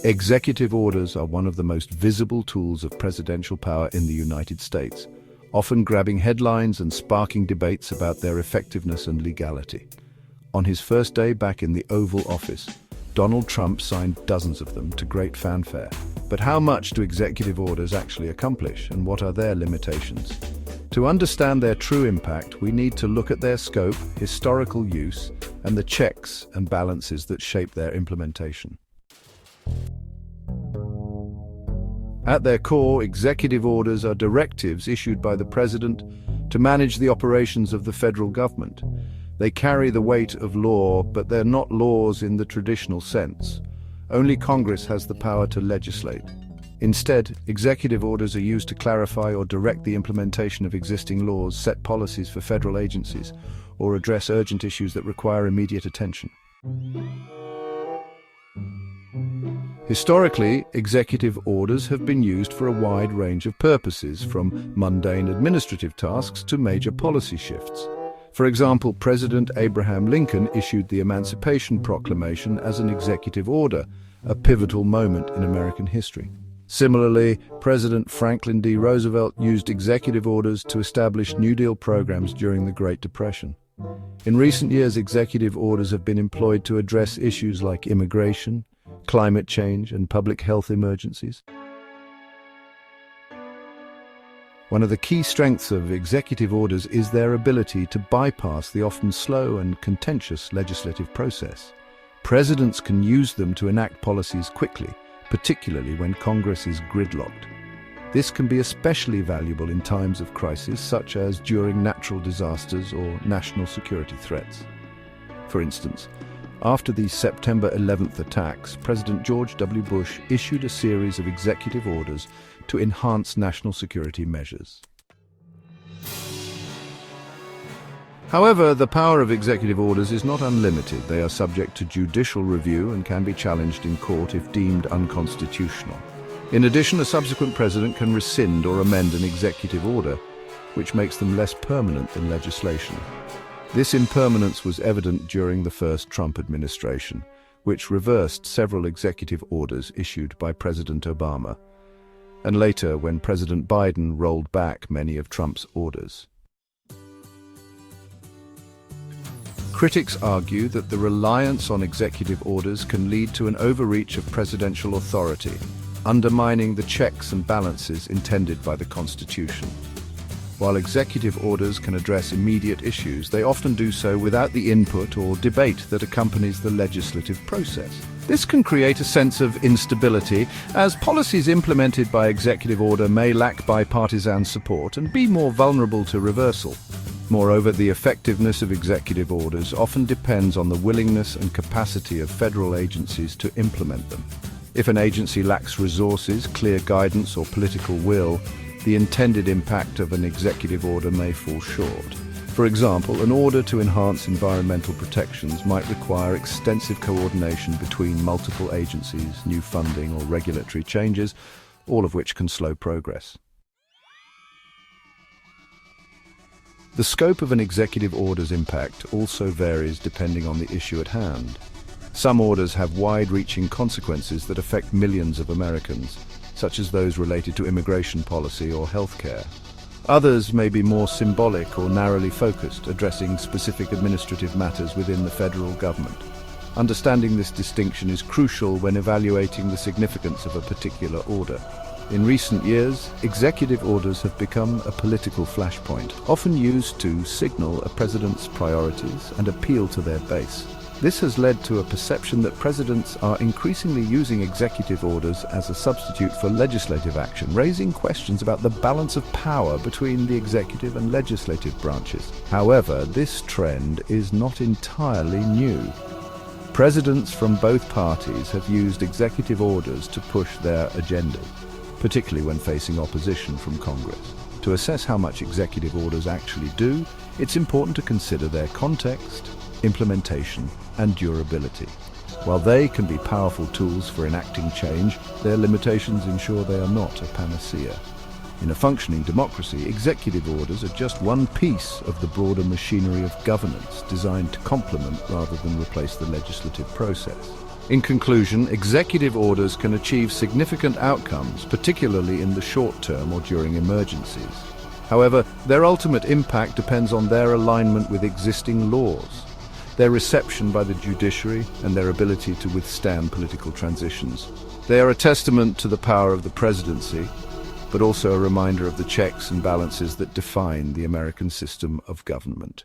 Executive orders are one of the most visible tools of presidential power in the United States, often grabbing headlines and sparking debates about their effectiveness and legality. On his first day back in the Oval Office, Donald Trump signed dozens of them to great fanfare. But how much do executive orders actually accomplish, and what are their limitations? To understand their true impact, we need to look at their scope, historical use, and the checks and balances that shape their implementation. At their core, executive orders are directives issued by the President to manage the operations of the federal government. They carry the weight of law, but they're not laws in the traditional sense. Only Congress has the power to legislate. Instead, executive orders are used to clarify or direct the implementation of existing laws, set policies for federal agencies, or address urgent issues that require immediate attention. Historically, executive orders have been used for a wide range of purposes, from mundane administrative tasks to major policy shifts. For example, President Abraham Lincoln issued the Emancipation Proclamation as an executive order, a pivotal moment in American history. Similarly, President Franklin D. Roosevelt used executive orders to establish New Deal programs during the Great Depression. In recent years, executive orders have been employed to address issues like immigration, climate change, and public health emergencies. One of the key strengths of executive orders is their ability to bypass the often slow and contentious legislative process. Presidents can use them to enact policies quickly, particularly when Congress is gridlocked. This can be especially valuable in times of crisis, such as during natural disasters or national security threats. For instance, after the September 11th attacks, President George W. Bush issued a series of executive orders to enhance national security measures. However, the power of executive orders is not unlimited. They are subject to judicial review and can be challenged in court if deemed unconstitutional. In addition, a subsequent president can rescind or amend an executive order, which makes them less permanent than legislation. This impermanence was evident during the first Trump administration, which reversed several executive orders issued by President Obama, and later when President Biden rolled back many of Trump's orders. Critics argue that the reliance on executive orders can lead to an overreach of presidential authority, undermining the checks and balances intended by the Constitution. While executive orders can address immediate issues, they often do so without the input or debate that accompanies the legislative process. This can create a sense of instability, as policies implemented by executive order may lack bipartisan support and be more vulnerable to reversal. Moreover, the effectiveness of executive orders often depends on the willingness and capacity of federal agencies to implement them. If an agency lacks resources, clear guidance, or political will, the intended impact of an executive order may fall short. For example, an order to enhance environmental protections might require extensive coordination between multiple agencies, new funding, or regulatory changes, all of which can slow progress. The scope of an executive order's impact also varies depending on the issue at hand. Some orders have wide-reaching consequences that affect millions of Americans, such as those related to immigration policy or healthcare. Others may be more symbolic or narrowly focused, addressing specific administrative matters within the federal government. Understanding this distinction is crucial when evaluating the significance of a particular order. In recent years, executive orders have become a political flashpoint, often used to signal a president's priorities and appeal to their base. This has led to a perception that presidents are increasingly using executive orders as a substitute for legislative action, raising questions about the balance of power between the executive and legislative branches. However, this trend is not entirely new. Presidents from both parties have used executive orders to push their agendas, particularly when facing opposition from Congress. To assess how much executive orders actually do, it's important to consider their context, implementation, and durability. While they can be powerful tools for enacting change, their limitations ensure they are not a panacea. In a functioning democracy, executive orders are just one piece of the broader machinery of governance designed to complement rather than replace the legislative process. In conclusion, executive orders can achieve significant outcomes, particularly in the short term or during emergencies. However, their ultimate impact depends on their alignment with existing laws, their reception by the judiciary, and their ability to withstand political transitions. They are a testament to the power of the presidency, but also a reminder of the checks and balances that define the American system of government.